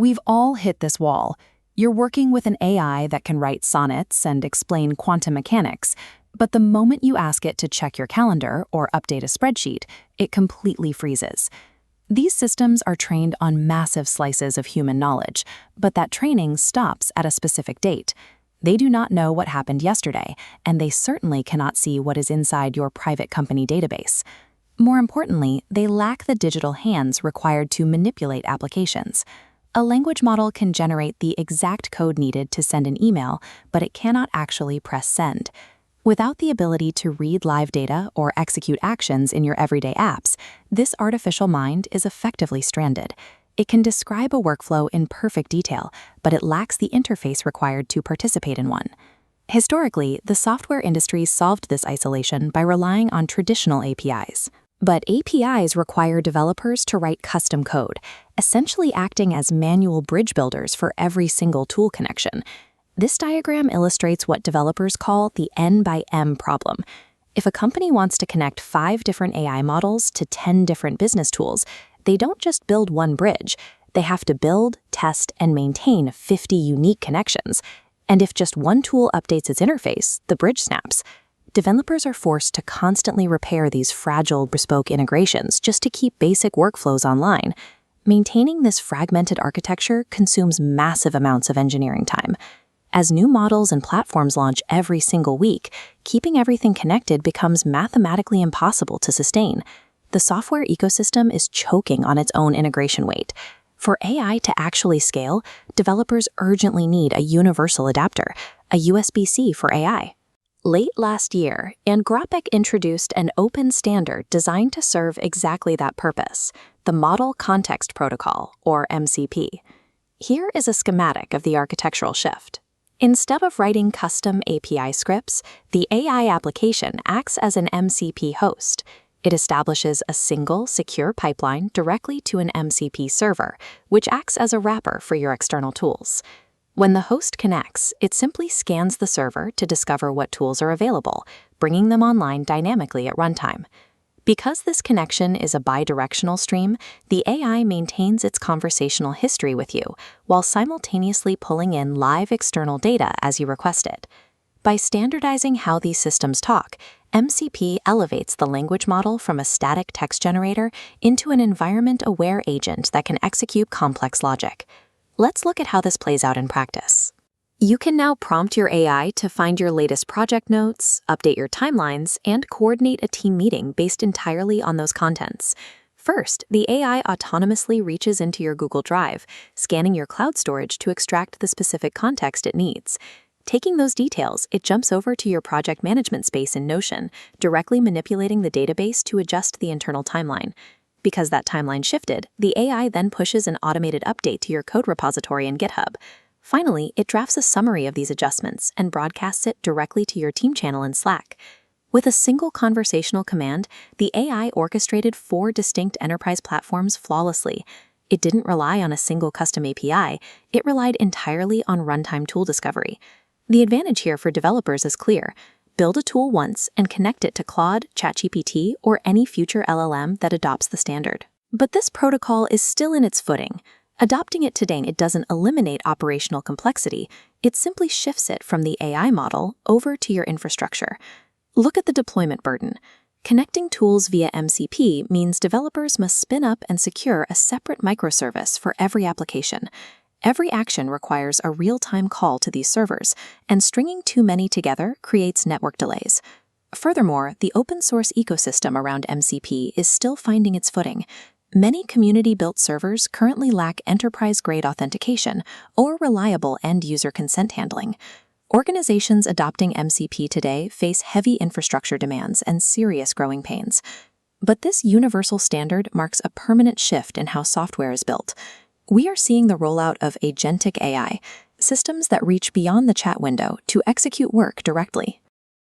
We've all hit this wall. You're working with an AI that can write sonnets and explain quantum mechanics, but the moment you ask it to check your calendar or update a spreadsheet, it completely freezes. These systems are trained on massive slices of human knowledge, but that training stops at a specific date. They do not know what happened yesterday, and they certainly cannot see what is inside your private company database. More importantly, they lack the digital hands required to manipulate applications. A language model can generate the exact code needed to send an email, but it cannot actually press send. Without the ability to read live data or execute actions in your everyday apps, this artificial mind is effectively stranded. It can describe a workflow in perfect detail, but it lacks the interface required to participate in one. Historically, the software industry solved this isolation by relying on traditional APIs. But APIs require developers to write custom code, essentially acting as manual bridge builders for every single tool connection. This diagram illustrates what developers call the N by M problem. If a company wants to connect 5 different AI models to 10 different business tools, they don't just build one bridge. They have to build, test, and maintain 50 unique connections. And if just one tool updates its interface, the bridge snaps. Developers are forced to constantly repair these fragile, bespoke integrations just to keep basic workflows online. Maintaining this fragmented architecture consumes massive amounts of engineering time. As new models and platforms launch every single week, keeping everything connected becomes mathematically impossible to sustain. The software ecosystem is choking on its own integration weight. For AI to actually scale, developers urgently need a universal adapter, a USB-C for AI. Late last year, Anthropic introduced an open standard designed to serve exactly that purpose, the Model Context Protocol, or MCP. Here is a schematic of the architectural shift. Instead of writing custom API scripts, the AI application acts as an MCP host. It establishes a single, secure pipeline directly to an MCP server, which acts as a wrapper for your external tools. When the host connects, it simply scans the server to discover what tools are available, bringing them online dynamically at runtime. Because this connection is a bidirectional stream, the AI maintains its conversational history with you, while simultaneously pulling in live external data as you request it. By standardizing how these systems talk, MCP elevates the language model from a static text generator into an environment-aware agent that can execute complex logic. Let's look at how this plays out in practice. You can now prompt your AI to find your latest project notes, update your timelines, and coordinate a team meeting based entirely on those contents. First, the AI autonomously reaches into your Google Drive, scanning your cloud storage to extract the specific context it needs. Taking those details, it jumps over to your project management space in Notion, directly manipulating the database to adjust the internal timeline. Because that timeline shifted, the AI then pushes an automated update to your code repository in GitHub. Finally, it drafts a summary of these adjustments and broadcasts it directly to your team channel in Slack. With a single conversational command, the AI orchestrated 4 distinct enterprise platforms flawlessly. It didn't rely on a single custom API, it relied entirely on runtime tool discovery. The advantage here for developers is clear. Build a tool once and connect it to Claude, ChatGPT, or any future LLM that adopts the standard. But this protocol is still in its footing. Adopting it today, it doesn't eliminate operational complexity, it simply shifts it from the AI model over to your infrastructure. Look at the deployment burden. Connecting tools via MCP means developers must spin up and secure a separate microservice for every application. Every action requires a real-time call to these servers, and stringing too many together creates network delays. Furthermore, the open-source ecosystem around MCP is still finding its footing. Many community-built servers currently lack enterprise-grade authentication or reliable end-user consent handling. Organizations adopting MCP today face heavy infrastructure demands and serious growing pains. But this universal standard marks a permanent shift in how software is built. We are seeing the rollout of agentic AI, systems that reach beyond the chat window to execute work directly.